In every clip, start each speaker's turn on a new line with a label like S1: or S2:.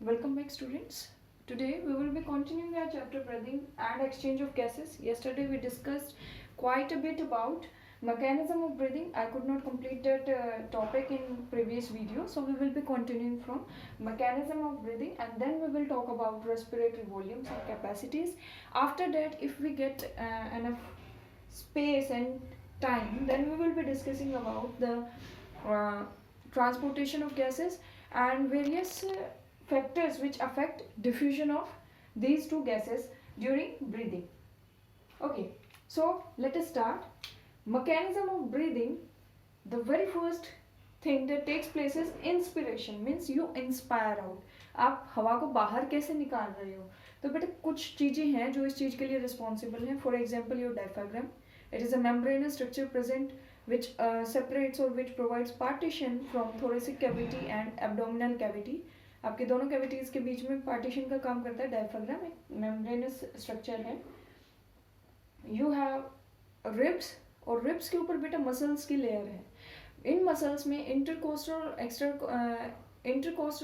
S1: Welcome back, students. Today we will be continuing our chapter breathing and exchange of gases. Yesterday we discussed quite a bit about mechanism of breathing. I could not complete that topic in previous video, so we will be continuing from mechanism of breathing, and then we will talk about respiratory volumes and capacities. After that, if we get enough space and time, then we will be discussing about the uh, transportation of gases and various factors which affect diffusion of these two gases during breathing. Okay, so let us start. Mechanism of breathing, the very first thing that takes place is inspiration, means you inspire out. आप हवा को बाहर कैसे निकाल रहे हो? तो बेटा कुछ चीज़ें हैं जो इस चीज़ के लिए रिस्पॉन्सिबल हैं. For example your diaphragm, it is a membranous structure present which separates or which provides partition from thoracic cavity and abdominal cavity. आपके दोनों कैविटीज के बीच में पार्टीशन का काम करता है डायफ्राग्राम. एक मेम्ब्रेनस स्ट्रक्चर है. यू हैव रिब्स, और रिब्स के ऊपर बेटा मसल्स की लेयर है. इन मसल्स में इंटरकोस्टल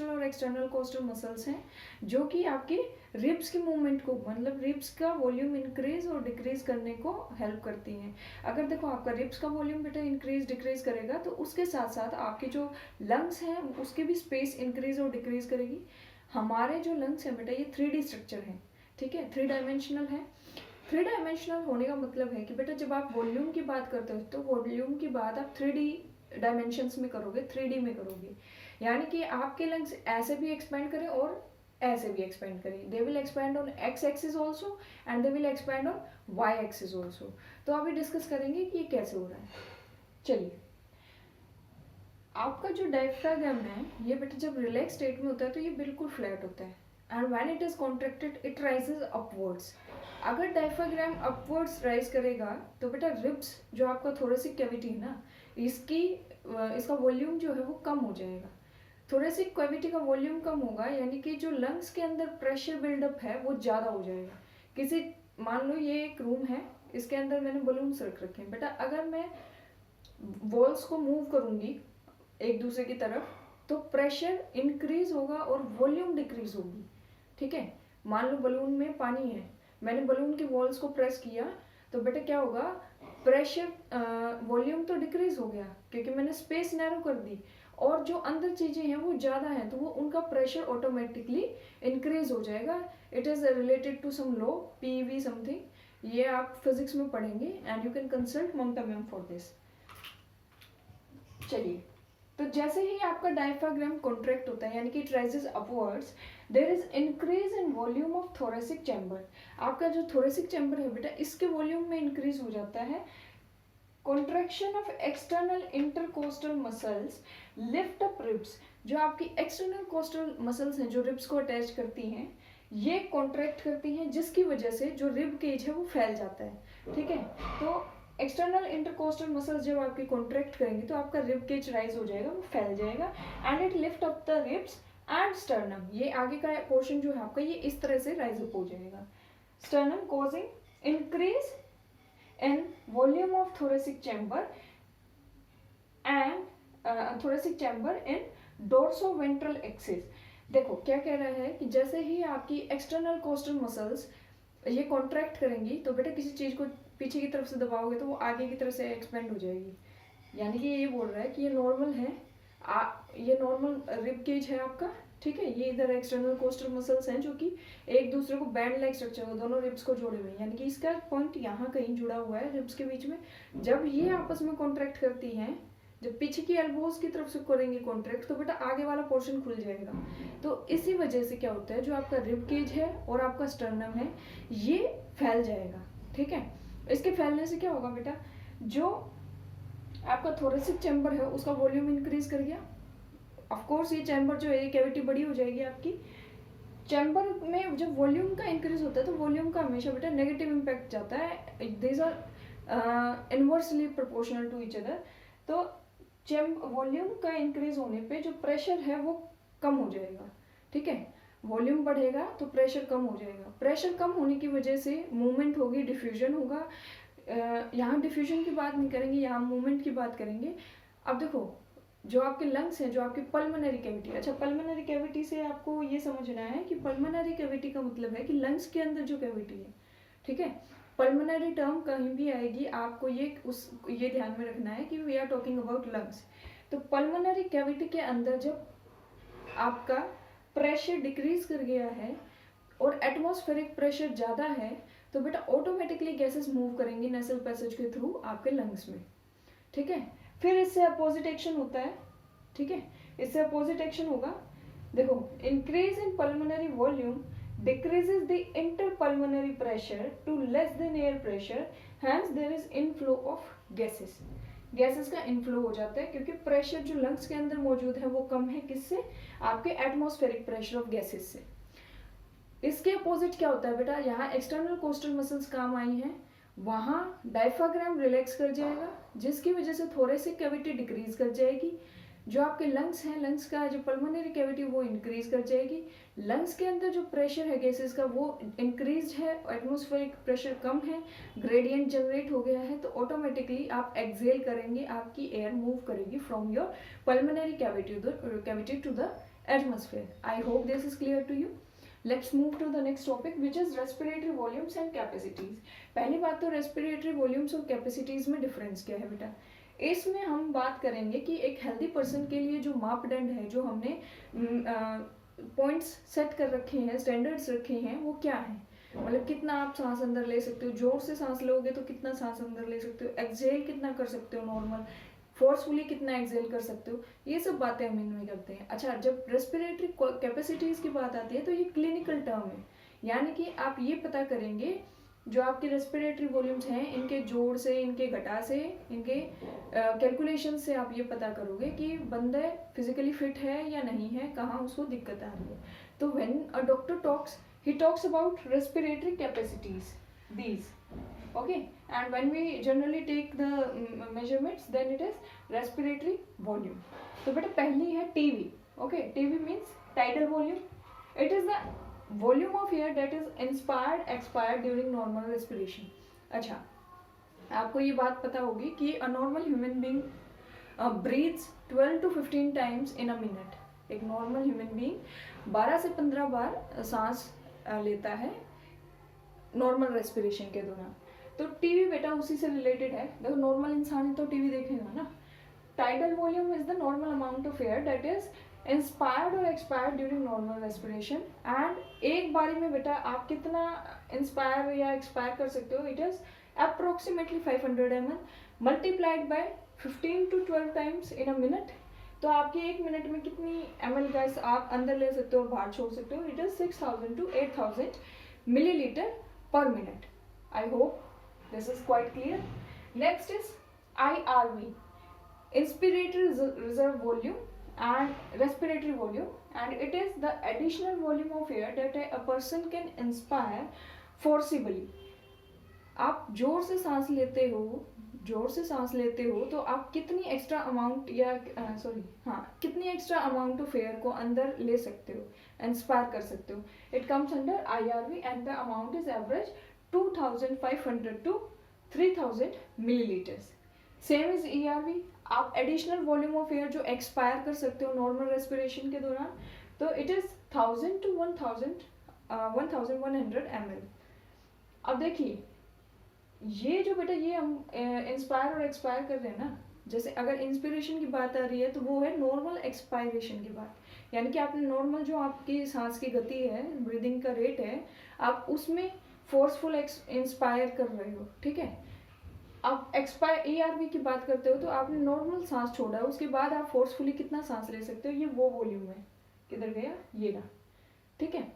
S1: और एक्सटर्नल कोस्टल मसल्स हैं जो कि आपके रिब्स के मूवमेंट को, मतलब रिब्स का वॉल्यूम इंक्रीज और डिक्रीज करने को हेल्प करती हैं. अगर देखो आपका रिब्स का वॉल्यूम बेटा इंक्रीज डिक्रीज करेगा तो उसके साथ साथ आपके जो लंग्स हैं उसके भी स्पेस इंक्रीज और डिक्रीज करेगी. हमारे जो लंग्स हैं बेटा ये 3D स्ट्रक्चर है, ठीक है, 3 डायमेंशनल है. 3 डायमेंशनल होने का मतलब है कि बेटा जब आप वॉल्यूम की बात करते हो तो वॉल्यूम की बात आप 3D डायमेंशंस में करोगे, 3D में करोगे. यानी कि आपके लंग्स ऐसे भी एक्सपेंड करें और ऐसे भी एक्सपेंड करें. They will expand on X axis also and they will expand on Y axis also. तो अभी डिस्कस करेंगे कि ये कैसे हो रहा है. चलिए, आपका जो डायफ्राग्राम है ये बेटा जब रिलैक्स स्टेट में होता है तो ये बिल्कुल फ्लैट होता है, and when it is contracted it rises upwards. अगर डायफ्राग्राम अपवर्ड्स राइज करेगा तो बेटा रिब्स जो आपका थोरेसिक कैविटी है ना, इसका वॉल्यूम जो है वो कम हो जाएगा. थोरेसिक कैविटी का वॉल्यूम कम होगा यानी कि जो लंग्स के अंदर प्रेशर बिल्डअप है वो ज़्यादा हो जाएगा. मान लो ये एक रूम है, इसके अंदर मैंने बलून्स रख रखे हैं बेटा. अगर मैं वॉल्स को मूव करूंगी एक दूसरे की तरफ तो प्रेशर इंक्रीज होगा और वॉल्यूम डिक्रीज होगी, ठीक है. मान लो बलून में पानी है, मैंने बलून की वॉल्स को प्रेस किया तो बेटा क्या होगा, प्रेशर वॉल्यूम तो डिक्रीज हो गया क्योंकि मैंने स्पेस नैरो कर दी, और जो अंदर चीज़ें हैं वो ज़्यादा हैं तो वो उनका प्रेशर ऑटोमेटिकली इंक्रीज हो जाएगा. It is related to some law, PV something. ये आप फिजिक्स में पढ़ेंगे and you can consult Mamata ma'am for this. चलिए, तो जैसे ही आपका डायफ्राग्राम कॉन्ट्रैक्ट होता है यानी कि it rises upwards, there is increase in volume of thoracic chamber. आपका जो थोरेसिक चैम्बर है बेटा इसके वॉल्यूम में इंक्रीज हो जाता है. Contraction of external intercostal muscles lift up ribs. जो आपकी एक्सटर्नल कोस्टल मसल्स हैं जो रिब्स को अटैच करती हैं ये कॉन्ट्रैक्ट करती हैं, जिसकी वजह से जो रिब केज है वो फैल जाता है, ठीक है. तो एक्सटर्नल इंटरकोस्टल मसल्स जब आपकी कॉन्ट्रैक्ट करेंगे तो आपका रिब केज राइज हो जाएगा, वो फैल जाएगा, and it lift up the ribs and sternum. ये आगे का पोर्शन जो है आपका ये इस तरह से राइज अप हो जाएगा. Sternum causing increase in volume of thoracic chamber and thoracic chamber in dorsoventral axis. देखो क्या कह रहा है कि जैसे ही आपकी एक्सटर्नल कोस्टल मसल्स ये कॉन्ट्रैक्ट करेंगी तो बेटा किसी चीज़ को पीछे की तरफ से दबाओगे तो वो आगे की तरफ से एक्सपेंड हो जाएगी. यानी कि ये बोल रहा है कि ये नॉर्मल है, ये नॉर्मल रिब केज है आपका, ठीक है. ये इधर एक्सटर्नल कोस्टल मसल्स हैं जो कि एक दूसरे को बैंड लाइक स्ट्रक्चर को दोनों रिब्स को जोड़े हुए हैं, यानी कि इसका पॉइंट यहाँ कहीं जुड़ा हुआ है रिब्स के बीच में. जब ये आपस में कॉन्ट्रैक्ट करती हैं, जब पीछे की एल्बोज की तरफ से करेंगे कॉन्ट्रैक्ट तो बेटा आगे वाला पोर्शन खुल जाएगा. तो इसी वजह से क्या होता है, जो आपका रिब केज है और आपका स्टर्नम है ये फैल जाएगा, ठीक है. इसके फैलने से क्या होगा बेटा, जो आपका थोरेसिक चैम्बर है उसका वॉल्यूम इंक्रीज कर गया. ऑफ कोर्स ये चैम्बर जो है कैविटी बड़ी हो जाएगी आपकी. चैम्बर में जब वॉल्यूम का इंक्रीज होता है तो वॉल्यूम का हमेशा बेटा नेगेटिव इम्पैक्ट जाता है. These are inversely proportional to each other. तो वॉल्यूम का इंक्रीज होने पे जो प्रेशर है वो कम हो जाएगा, ठीक है. वॉल्यूम बढ़ेगा तो प्रेशर कम हो जाएगा. प्रेशर कम होने की वजह से मूवमेंट होगी, डिफ्यूजन होगा. यहाँ डिफ्यूजन की बात नहीं करेंगे, यहाँ मूवमेंट की बात करेंगे. अब देखो जो आपके लंग्स हैं, जो आपकी पल्मोनरी कैविटी। अच्छा, पल्मोनरी कैविटी से आपको ये समझना है कि पल्मोनरी कैविटी का मतलब है कि लंग्स के अंदर जो कैविटी है, ठीक है। पल्मोनरी टर्म कहीं भी आएगी आपको ये ध्यान में रखना है कि we are talking about lungs. तो पल्मोनरी कैविटी के अंदर जब आपका प्रेशर डिक्रीज कर गया है और एटमॉस्फेरिक प्रेशर ज़्यादा है, तो बेटा ऑटोमेटिकली गैसेस मूव करेंगी नेसल पैसेज के थ्रू आपके लंग्स में, ठीक है। फिर इससे अपोजिट एक्शन होता है, ठीक है। इससे अपोजिट एक्शन होगा, देखो, increase in pulmonary volume decreases the interpulmonary pressure to less than air pressure, hence there is inflow of gases। Gases का इनफ्लो हो जाता है क्योंकि प्रेशर जो लंग्स के अंदर मौजूद है वो कम है, किससे? आपके एटमॉस्फेरिक प्रेशर ऑफ गैसेस से। इसके अपोजिट क्या होता है बेटा, यहाँ एक्सटर्नल कोस्टल मसल्स काम आई हैं, वहाँ डायफ्राग्राम रिलैक्स कर जाएगा, जिसकी वजह से थोरेसिक कैविटी डिक्रीज कर जाएगी। जो आपके लंग्स हैं, लंग्स का जो पल्मोनरी कैविटी वो इंक्रीज कर जाएगी। लंग्स के अंदर जो प्रेशर है गैसेस का वो इंक्रीज है, एटमॉस्फेरिक प्रेशर कम है, ग्रेडियंट जनरेट हो गया है, तो ऑटोमेटिकली आप एक्सेल करेंगे, आपकी एयर मूव करेगी from your pulmonary cavity to the atmosphere. I hope this is clear to you. Let's move to the next topic which is respiratory volumes and capacities. पहली बात तो रेस्पिरेटरी वॉल्यूम्स और capacities में difference क्या है बेटा। इसमें हम बात करेंगे कि एक हेल्दी पर्सन के लिए जो मापदंड है, जो हमने पॉइंट्स सेट कर रखे हैं, स्टैंडर्ड्स रखे हैं, वो क्या है। मतलब कितना आप सांस अंदर ले सकते हो, जोर से सांस लोगे तो कितना सांस अंदर ले सकते हो, एक्सहेल कितना कर सकते हो नॉर्मल, फोर्सफुली कितना एक्सहेल कर सकते हो, ये सब बातें हम इनमें करते हैं। अच्छा, जब रेस्पिरेटरी कैपेसिटीज की बात आती है तो ये क्लिनिकल टर्म है, यानी कि आप ये पता करेंगे जो आपके रेस्पिरेटरी वॉल्यूम्स हैं, इनके जोड़ से, इनके घटा से, इनके कैलकुलेशन से आप ये पता करोगे कि बंदा फिजिकली फिट है या नहीं है, कहाँ उसको दिक्कत आ रही है। तो when a doctor talks, he talks about respiratory capacities these, okay, and when we generally take the measurements then it is respiratory volume। तो बेटा पहली है TV, okay, TV means tidal volume, it is the volume of air that is inspired expired during normal respiration। अच्छा, आपको ये बात पता होगी कि a normal human being breathes 12 to 15 times in a minute। एक नॉर्मल ह्यूमन बीइंग 12 से 15 बार सांस लेता है नॉर्मल रेस्पिरेशन के दौरान। तो टीवी बेटा उसी से रिलेटेड है। देखो, नॉर्मल इंसान है तो टीवी देखेगा ना। Tidal volume is the normal amount of air that is inspired और expired during normal respiration. And एक बारी में बेटा आप कितना इंस्पायर या एक्सपायर कर सकते हो, it is approximately 500 ml multiplied by 15 to 12 times in a minute. तो आपके एक मिनट में कितनी ml गैस आप अंदर ले सकते हो और बाहर छोड़ सकते हो, it is 6000 to 8000 milliliter per minute। I hope this is quite clear। Next is IRV, inspiratory reserve volume and respiratory volume, and it is the additional volume of air that a person can inspire forcibly। आप जोर से सांस लेते हो तो आप कितनी extra amount या कितनी एक्स्ट्रा अमाउंट ऑफ एयर को अंदर ले सकते हो, इंस्पायर कर सकते हो। It comes under IRV and the amount is average 2500 to 3000 milliliters। Same is ERV, आप एडिशनल वॉल्यूम ऑफ एयर जो एक्सपायर कर सकते हो नॉर्मल रेस्पिरेशन के दौरान, तो इट इज 1000 to 1100 ml। अब देखिए, ये जो बेटा ये हम इंस्पायर और एक्सपायर कर रहे हैं ना, जैसे अगर इंस्पिरेशन की बात आ रही है तो वो है नॉर्मल एक्सपायरेशन की बात, यानी कि आपने नॉर्मल जो आपकी सांस की गति है, ब्रीदिंग का रेट है, आप उसमें फोर्सफुल इंस्पायर कर रहे हो, ठीक है। आप एक्सपायर ERV की बात करते हो तो आपने नॉर्मल सांस छोड़ा है, उसके बाद आप फोर्सफुली कितना सांस ले सकते हो, ये वो वॉल्यूम है। किधर गया ये ना, ठीक है।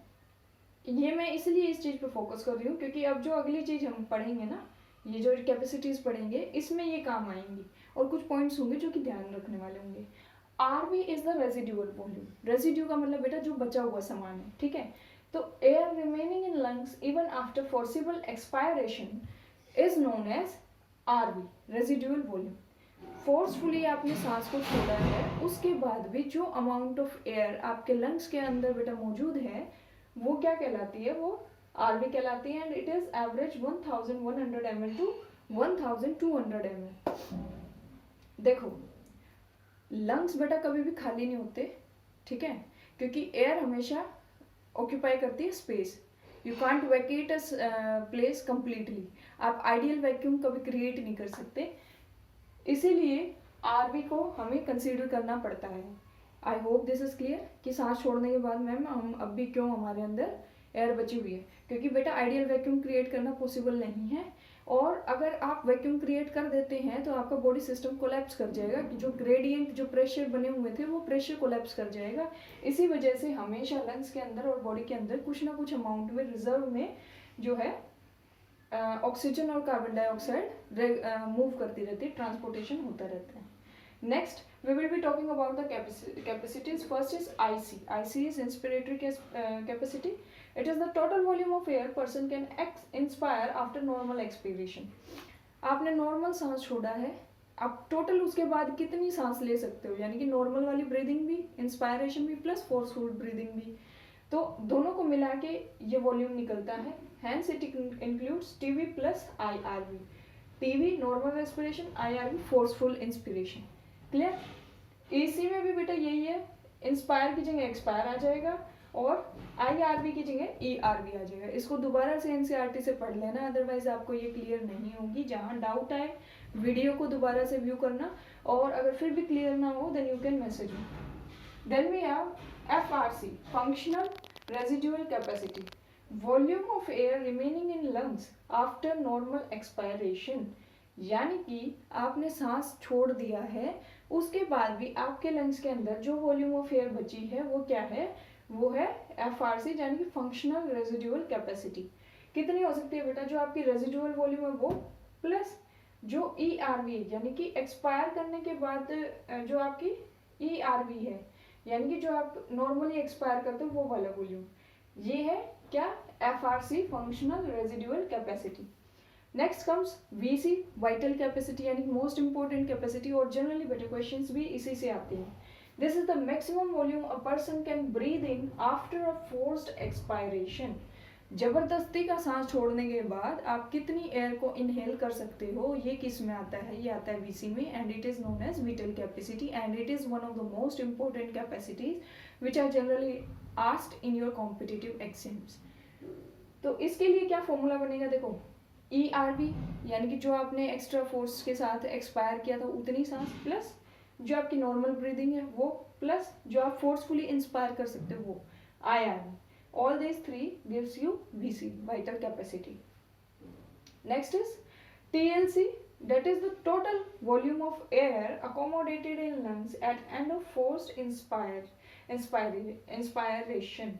S1: ये मैं इसलिए इस चीज़ पे फोकस कर रही हूँ क्योंकि अब जो अगली चीज़ हम पढ़ेंगे ना, ये जो कैपेसिटीज पढ़ेंगे, इसमें ये काम आएंगी और कुछ पॉइंट्स होंगे जो कि ध्यान रखने वाले होंगे। RV is the residual volume. Residue का मतलब बेटा जो बचा हुआ सामान है, ठीक है। तो air remaining in lungs even after forcible expiration is known as RV, residual volume. Forcefully आपने सांस को छोड़ा है, उसके बाद भी जो अमाउंट ऑफ एयर आपके लंग्स के अंदर बेटा मौजूद है, वो क्या कहलाती है, वो RV कहलाती है। And it is average 1100 ml to 1200 ml। देखो, लंग्स बेटा कभी भी खाली नहीं होते, ठीक है, क्योंकि एयर हमेशा ऑक्यूपाई करती है space. You can't Venkat a place completely, आप आइडियल वैक्यूम कभी क्रिएट नहीं कर सकते, इसीलिए आरवी को हमें कंसीडर करना पड़ता है। आई होप दिस इज क्लियर कि सांस छोड़ने के बाद मैम हम अब भी क्यों हमारे अंदर एयर बची हुई है, क्योंकि बेटा आइडियल वैक्यूम क्रिएट करना पॉसिबल नहीं है, और अगर आप वैक्यूम क्रिएट कर देते हैं तो आपका बॉडी सिस्टम कोलैप्स कर जाएगा, जो ग्रेडियंट जो प्रेशर बने हुए थे वो प्रेशर कोलैप्स कर जाएगा। इसी वजह से हमेशा लंग्स के अंदर और बॉडी के अंदर कुछ ना कुछ अमाउंट में रिजर्व में जो है ऑक्सीजन और कार्बन डाइऑक्साइड मूव करती रहती है, ट्रांसपोर्टेशन होता रहता है। Next we will be talking about the capacities. First is IC. IC is inspiratory capacity. It is the total volume of air person can inspire after normal expiration. आपने normal सांस छोड़ा है, आप टोटल उसके बाद कितनी सांस ले सकते हो, यानी कि नॉर्मल वाली ब्रीदिंग भी, इंस्पायरेशन भी प्लस फोर्सफुल ब्रीदिंग भी, तो दोनों को मिला के ये वॉल्यूम निकलता है। Hence it includes TV plus IRV। TV normal respiration, IRV forceful inspiration. Clear? AC में भी बेटा यही है, इंस्पायर की जगह एक्सपायर आ जाएगा और IRV की जगह ERV आ जाएगा। इसको दोबारा से NCERT से पढ़ लेना, अदरवाइज आपको ये क्लियर नहीं होगी। जहाँ डाउट आए वीडियो को दोबारा से व्यू करना, और अगर फिर भी क्लियर ना हो then you can message me. Then we have FRC, functional residual capacity, volume of air remaining in lungs after normal expiration. यानी कि आपने सांस छोड़ दिया है, उसके बाद भी आपके लंग्स के अंदर जो वॉल्यूम ऑफ एयर बची है वो क्या है, वो है FRC, यानी कि फंक्शनल रेजिडुअल कैपेसिटी। कितनी हो सकती है बेटा, जो आपकी रेजिडुअल वॉल्यूम है वो प्लस जो ERV यानी कि एक्सपायर करने के बाद जो आपकी ERV है, यानी कि जो आप नॉर्मली एक्सपायर करते हो वो वाला वॉल्यूम, ये है क्या, FRC functional residual capacity. Next comes VC, vital capacity, यानी मोस्ट इंपॉर्टेंट कैपेसिटी, और जनरली बेटर क्वेश्चंस भी इसी से आते हैं। This is the maximum volume a person can breathe in after a forced expiration. जबरदस्ती का सांस छोड़ने के बाद आप कितनी एयर को इनहेल कर सकते हो, ये किस में आता है, ये आता है VC में, and it is known as vital capacity, and it is one of the most important capacities which are generally asked in your competitive exams. तो इसके लिए क्या फॉर्मूला बनेगा, देखो, ERV यानी कि जो आपने एक्स्ट्रा फोर्स के साथ एक्सपायर किया था उतनी सांस, प्लस जो आपकी नॉर्मल ब्रीदिंग है वो, प्लस जो आप फोर्सफुली इंस्पायर कर सकते हो वो IRV। All this three gives you VC, vital capacity. Next is TLC, that is the total volume of air accommodated in lungs at end of forced inspiration।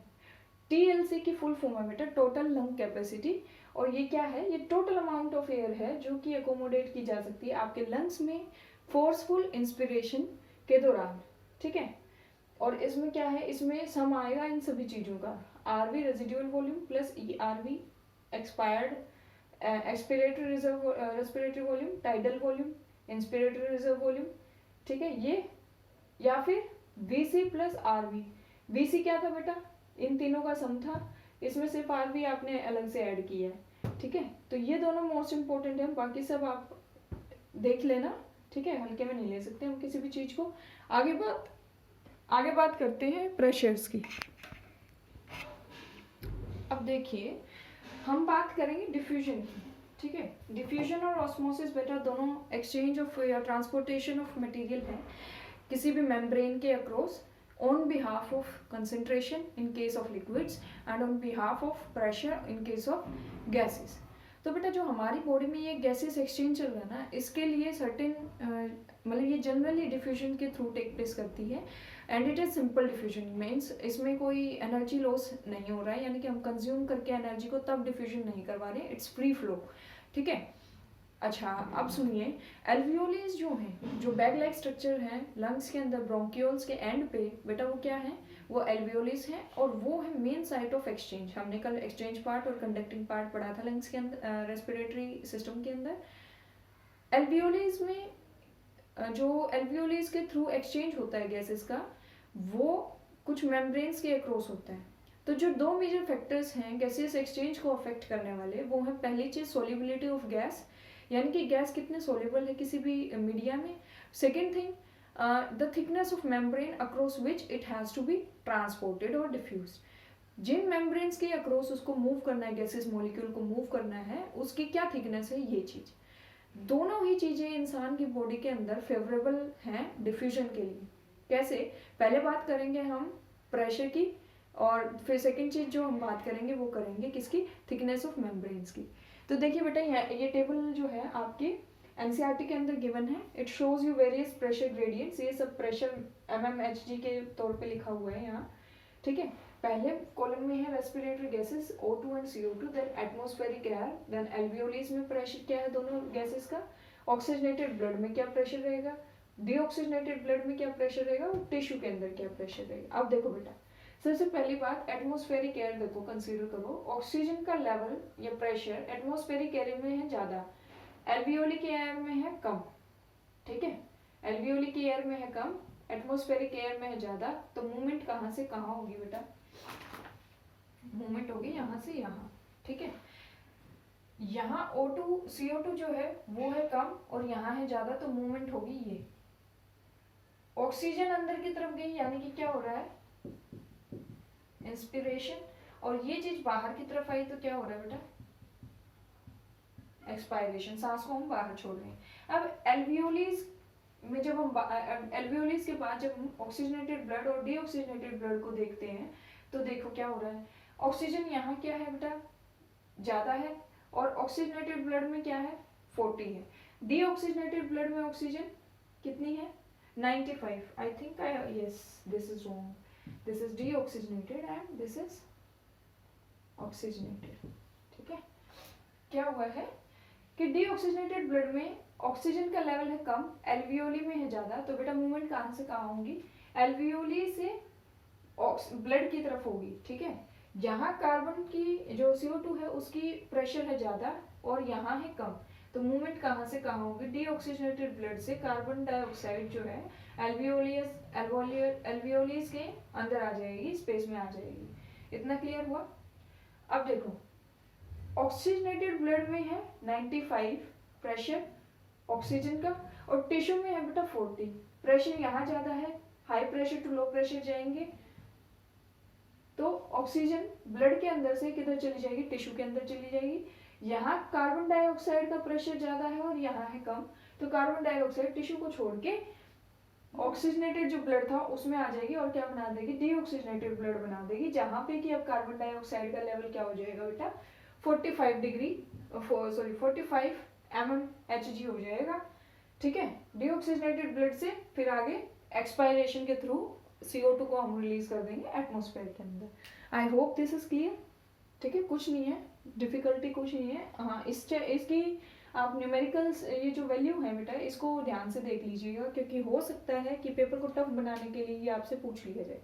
S1: TLC की full form है बेटा total lung capacity, और ये क्या है, ये total amount of air है जो कि अकोमोडेट की जा सकती है आपके लंग्स में फोर्सफुल इंस्पिरेशन के दौरान, ठीक है। और इसमें क्या है, इसमें सम आएगा इन सभी चीज़ों का, RV residual volume plus ERV expired expiratory reserve respiratory volume, tidal volume, inspiratory reserve volume, ठीक है ये, या फिर VC प्लस RV। VC क्या था बेटा, इन तीनों का सम था, इसमें सिर्फ RV आपने अलग से ऐड किया है, ठीक है। तो ये दोनों मोस्ट इंपॉर्टेंट है, बाकी सब आप देख लेना, ठीक है, हल्के में नहीं ले सकते हम किसी भी चीज़ को। आगे बात करते हैं प्रेशर्स की। अब देखिए हम बात करेंगे डिफ्यूजन की, ठीक है। डिफ्यूजन और ऑस्मोसिस बेटा दोनों एक्सचेंज ऑफ या ट्रांसपोर्टेशन ऑफ मटेरियल है किसी भी मेम्ब्रेन के across on behalf of concentration in case of liquids and on behalf of pressure in case of gases। तो बेटा जो हमारी बॉडी में ये गैसेस एक्सचेंज चल रहा है ना, इसके लिए सर्टेन मतलब ये जनरली डिफ्यूजन के थ्रू टेक प्लेस करती है, and it is simple diffusion means इसमें कोई एनर्जी लॉस नहीं हो रहा है, यानी कि हम कंज्यूम करके एनर्जी को तब डिफ्यूजन नहीं करवा रहे हैं, इट्स फ्री फ्लो, ठीक है। अच्छा अब सुनिए, एल्वियोलीज जो हैं, जो बैग लाइक स्ट्रक्चर हैं लंग्स के अंदर ब्रोंकियोल्स के एंड पे, बेटा वो क्या है, वो एल्वियोलीज हैं, और वो है मेन साइट ऑफ एक्सचेंज। हमने कल एक्सचेंज पार्ट और कंडक्टिंग पार्ट पढ़ा था लंग्स के अंदर, रेस्पिरेटरी सिस्टम के अंदर। एल्वियोलीज में जो एल्वियोलीज के थ्रू एक्सचेंज होता है गैसेस का, वो कुछ मेम्ब्रेन्स के अक्रॉस होता है। तो जो दो मेजर फैक्टर्स हैं गैसेस एक्सचेंज को अफेक्ट करने वाले, वो है पहली चीज़ सोल्युबिलिटी ऑफ गैस, यानी कि गैस कितने सोल्यूबल है किसी भी मीडिया में। Second thing the thickness of membrane across which it has to be transported और डिफ्यूज। जिन मेम्ब्रेन्स के अक्रॉस उसको मूव करना है, गैसेस मॉलिक्यूल को मूव करना है, उसकी क्या थिकनेस है, ये चीज़। दोनों ही चीज़ें इंसान की बॉडी के अंदर फेवरेबल हैं डिफ्यूजन के लिए। कैसे, पहले बात करेंगे हम प्रेशर की, और फिर सेकंड चीज़ जो हम बात करेंगे वो करेंगे किसकी, थिकनेस ऑफ मेम्ब्रेन्स की। तो देखिए बेटा, ये टेबल जो है आपके एनसीईआरटी के अंदर गिवन है। It shows you various pressure gradients. ये सब प्रेशर mmHg के तौर पे लिखा हुआ है यहाँ, ठीक है। पहले कॉलम में है respiratory gases O2 and CO2, then atmospheric air, then alveolis में प्रेशर क्या है दोनों गैसेस का, ऑक्सीजनेटेड ब्लड में क्या प्रेशर रहेगा, डीऑक्सीजनेटेड ब्लड में क्या प्रेशर रहेगा, और टिश्यू के अंदर क्या प्रेशर रहेगा। अब देखो बेटा, सबसे पहली बात एटमॉस्फेरिक एयर देखो, कंसीडर करो ऑक्सीजन का लेवल या प्रेशर एटमॉस्फेरिक एयर में है ज़्यादा, एल्वियोलिक एयर में है कम, ठीक है। एल्वियोलिक एयर में है कम, एटमॉस्फेरिक एयर में है ज़्यादा, तो मूवमेंट कहाँ से कहाँ होगी बेटा, मूवमेंट होगी यहाँ से यहाँ, ठीक है। यहाँ O2 CO2 जो है वो है कम और यहाँ है ज़्यादा, तो मूवमेंट होगी ये। ऑक्सीजन अंदर की तरफ गई, यानी कि क्या हो रहा है, इंस्पिरेशन, और ये चीज बाहर की तरफ आई तो क्या हो रहा है बेटा, एक्सपायरेशन, सांस को हम बाहर छोड़ रहे हैं। अब एल्वियोलीज में जब हम एल्वियोलीज के बाद जब हम ऑक्सीजनेटेड ब्लड और डीऑक्सीजनेटेड ब्लड को देखते हैं, तो देखो क्या हो रहा है, ऑक्सीजन यहाँ क्या है बेटा, ज़्यादा है, और ऑक्सीजनेटेड ब्लड में क्या है, 40 है। डीऑक्सीजनेटेड ब्लड में ऑक्सीजन कितनी है, 95। I think yes, this is wrong, this is deoxygenated and this is oxygenated, ठीक है। क्या हुआ है कि डीऑक्सीजनेटेड ब्लड में ऑक्सीजन का लेवल है कम, एल्वियोली में है ज्यादा, तो बेटा मूवमेंट कहाँ से कहाँ होंगी, एल्वियोली से ब्लड की तरफ होगी, ठीक है। यहाँ कार्बन की जो CO2 है उसकी प्रेशर है ज्यादा और यहाँ है कम, तो मूवमेंट कहाँ से कहाँ होगी, डीऑक्सीजनेटेड ब्लड से कार्बन डाइऑक्साइड जो है एल्वियोलीज के अंदर आ जाएगी, स्पेस में आ जाएगी। इतना क्लियर हुआ। अब देखो, ऑक्सीजनेटेड ब्लड में है 95 प्रेशर ऑक्सीजन का, और टिश्यू में है बेटा 40। प्रेशर यहाँ ज्यादा है, high pressure to low pressure जाएंगे, तो ऑक्सीजन ब्लड के अंदर से किधर चली जाएगी, टिश्यू के अंदर चली जाएगी। यहाँ कार्बन डाइऑक्साइड का प्रेशर ज्यादा है और यहाँ है कम, तो कार्बन डाइऑक्साइड टिश्यू को छोड़ के ऑक्सीजनेटेड जो ब्लड था उसमें आ जाएगी और क्या बना देगी, डीऑक्सीजनेटेड ब्लड बना देगी, जहां पे कि अब कार्बन डाइऑक्साइड का लेवल क्या हो जाएगा बेटा, 45 mmHg हो जाएगा, ठीक है। डीऑक्सीजनेटेड ब्लड से फिर आगे एक्सपायरेशन के थ्रू CO2 को हम रिलीज कर देंगे एटमॉस्फेयर के अंदर। आई होप दिस इज क्लियर, ठीक है। कुछ नहीं है, डिफिकल्टी कुछ नहीं है। हाँ, इसकी आप न्यूमेरिकल्स ये जो वैल्यू है बेटा इसको ध्यान से देख लीजिएगा, क्योंकि हो सकता है कि पेपर को टफ बनाने के लिए ये आपसे पूछ लिया जाए,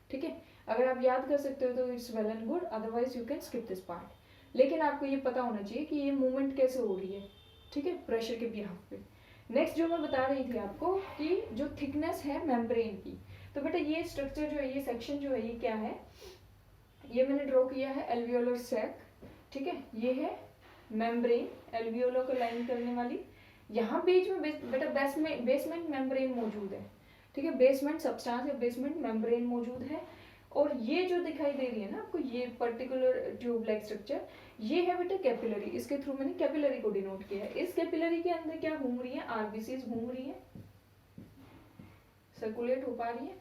S1: ठीक है। अगर आप याद कर सकते हो तो it's well and good, otherwise you can skip this part. लेकिन आपको ये पता होना चाहिए कि ये मूवमेंट कैसे हो रही है, ठीक है, प्रेशर के बिहाफ पे। नेक्स्ट जो मैं बता रही थी आपको कि जो थिकनेस है मेम्ब्रेन की, तो बेटा ये स्ट्रक्चर जो है, ये सेक्शन जो है, ये क्या है, ये मैंने ड्रॉ किया है एल्वियोलर सैक, ठीक है। ये है मेम्ब्रेन, एल्वियोलो को लाइन करने वाली। यहाँ बीच में बेटा बेसमेंट मेम्ब्रेन मौजूद है, ठीक है। बेसमेंट सब्सटेंस या बेसमेंट मेम्ब्रेन मौजूद है, और ये जो दिखाई दे रही है ना आपको, ये पर्टिकुलर ट्यूब लाइक स्ट्रक्चर, ये है बेटा कैपिलरी। इसके थ्रू मैंने कैपिलरी को डिनोट किया है। इस कैपिलरी के अंदर क्या घूम रही है, आरबीसीज घूम रही है, सर्कुलेट हो पा रही है।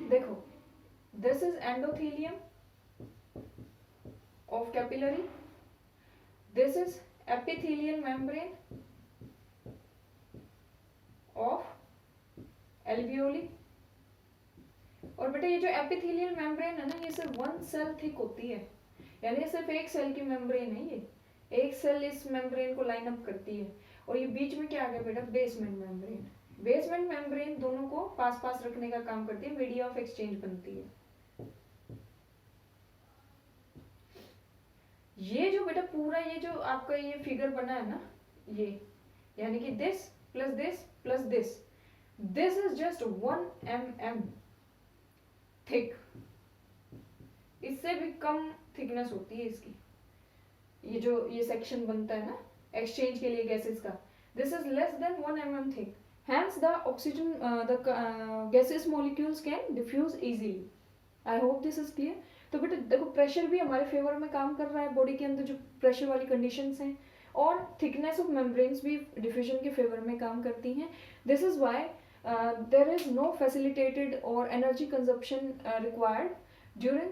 S1: देखो, this is endothelium of capillary, this is epithelial membrane of alveoli। और बेटा ये जो epithelial membrane है ना, ये सिर्फ 1 सेल थिक होती है, यानी सिर्फ एक सेल की मेम्ब्रेन है। ये एक सेल इस मेम्ब्रेन को लाइन अप करती है, और ये बीच में क्या आ गया बेटा, बेसमेंट मेम्ब्रेन। बेसमेंट मेम्ब्रेन दोनों को पास पास रखने का काम करती है, मीडिया ऑफ एक्सचेंज बनती है। ये जो बेटा पूरा ये जो आपका ये फिगर बना है ना, ये यानी कि this plus this plus this, this is just 1 mm thick. इससे भी कम थिकनेस होती है इसकी, ये जो ये सेक्शन बनता है ना एक्सचेंज के लिए गैसेस का, this is less than 1 mm thick. Hence the oxygen, gaseous molecules can diffuse easily. I hope this is clear. तो बेटा देखो प्रेशर भी हमारे फेवर में काम कर रहा है, बॉडी के अंदर जो प्रेशर वाली कंडीशंस हैं, और थिकनेस ऑफ मेम्ब्रेन्स भी डिफ्यूजन के फेवर में काम करती हैं. This is why there is no facilitated और energy consumption required during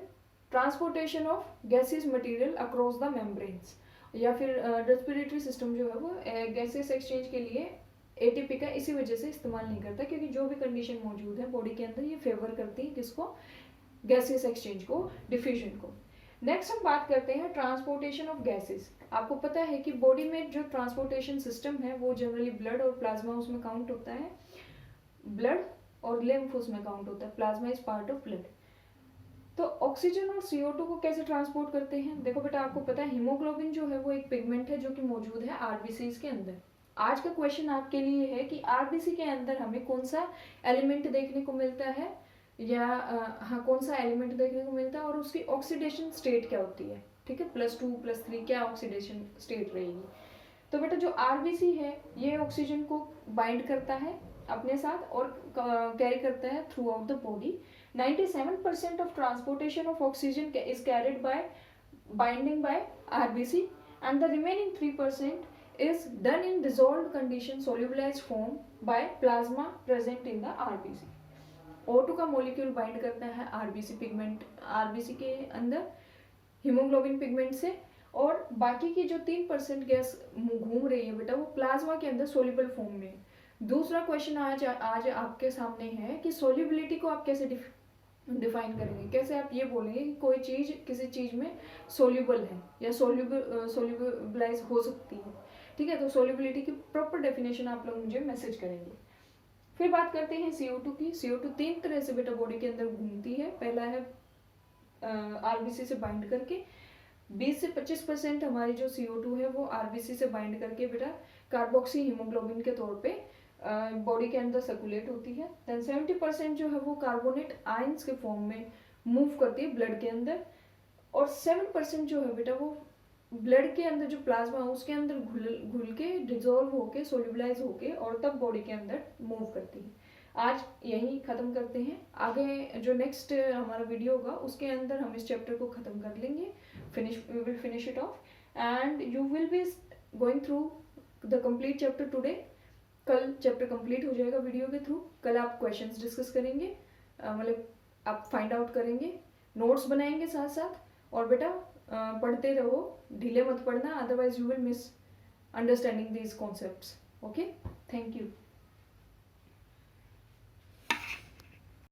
S1: transportation of gaseous material across the membranes. या फिर रेस्पिरेटरी सिस्टम जो है वो गैसेस एक्सचेंज के लिए एटीपी का इसी वजह से इस्तेमाल नहीं करता, क्योंकि जो भी कंडीशन मौजूद है बॉडी के अंदर ये फेवर करती है किसको, गैसेस एक्सचेंज को, डिफ्यूजन को. नेक्स्ट हम बात करते हैं ट्रांसपोर्टेशन ऑफ गैसेस. आपको पता है कि बॉडी में जो ट्रांसपोर्टेशन सिस्टम है वो जनरली ब्लड और प्लाज्मा उसमें काउंट होता है. ब्लड और लिम्फ उसमें काउंट होता है. Plasma is part of blood. तो ऑक्सीजन और CO2 को कैसे ट्रांसपोर्ट करते हैं? देखो बेटा आपको पता है हीमोग्लोबिन जो है वो एक पिगमेंट है जो कि मौजूद है आरबीसीज के अंदर. आज का क्वेश्चन आपके लिए है कि आरबीसी के अंदर हमें कौन सा एलिमेंट देखने को मिलता है, या हाँ कौन सा एलिमेंट देखने को मिलता है और उसकी ऑक्सीडेशन स्टेट क्या होती है. ठीक है, +2 +3 क्या ऑक्सीडेशन स्टेट रहेगी. तो बेटा जो आरबीसी है ये ऑक्सीजन को बाइंड करता है अपने साथ और कैरी करता है through out the body. 97% of transportation of oxygen is carried by binding by RBC, and the remaining 3% is done in dissolved condition solubilized form by plasma present in the RBC. O2 का molecule bind करता है RBC pigment, RBC के अंदर haemoglobin pigment से, और बाकी की जो 3% गैस घूम रही है बेटा वो प्लाज्मा के अंदर सोल्यूबल फॉर्म में. दूसरा क्वेश्चन आज आपके सामने है कि सोल्यूबिलिटी को आप कैसे डिफाइन करेंगे. कैसे आप ये बोलेंगे कि कोई चीज किसी चीज में सोल्यूबल है या सोल्यूबलाइज हो सकती है. ठीक है, तो सोल्यूबिलिटी की प्रॉपर डेफिनेशन आप लोग मुझे मैसेज करेंगे. फिर बात करते हैं CO2 की. CO2 तीन तरह से बेटा बॉडी के अंदर घूमती है. पहला है आरबीसी से बाइंड करके. 20 से 25% हमारी जो CO2 है वो आरबीसी से बाइंड करके बेटा कार्बोक्सी हीमोग्लोबिन के तौर पे बॉडी के अंदर सर्कुलेट होती है. देन 70% जो है वो कार्बोनेट आयंस के फॉर्म में मूव करती है ब्लड के अंदर, और 7% जो है बेटा वो ब्लड के अंदर जो प्लाज्मा है उसके अंदर घुल के डिजोल्व होके सोल्यूबलाइज होके और तब बॉडी के अंदर मूव करती है. आज यही खत्म करते हैं. आगे जो नेक्स्ट हमारा वीडियो होगा उसके अंदर हम इस चैप्टर को खत्म कर लेंगे. We will finish it off and you will be going through the complete chapter today. कल चैप्टर कंप्लीट हो जाएगा वीडियो के थ्रू. कल आप क्वेश्चंस डिस्कस करेंगे, मतलब आप फाइंड आउट करेंगे, नोट्स बनाएंगे साथ साथ. और बेटा पढ़ते रहो, ढीले मत पढ़ना, otherwise you will miss understanding these concepts. Okay, thank you.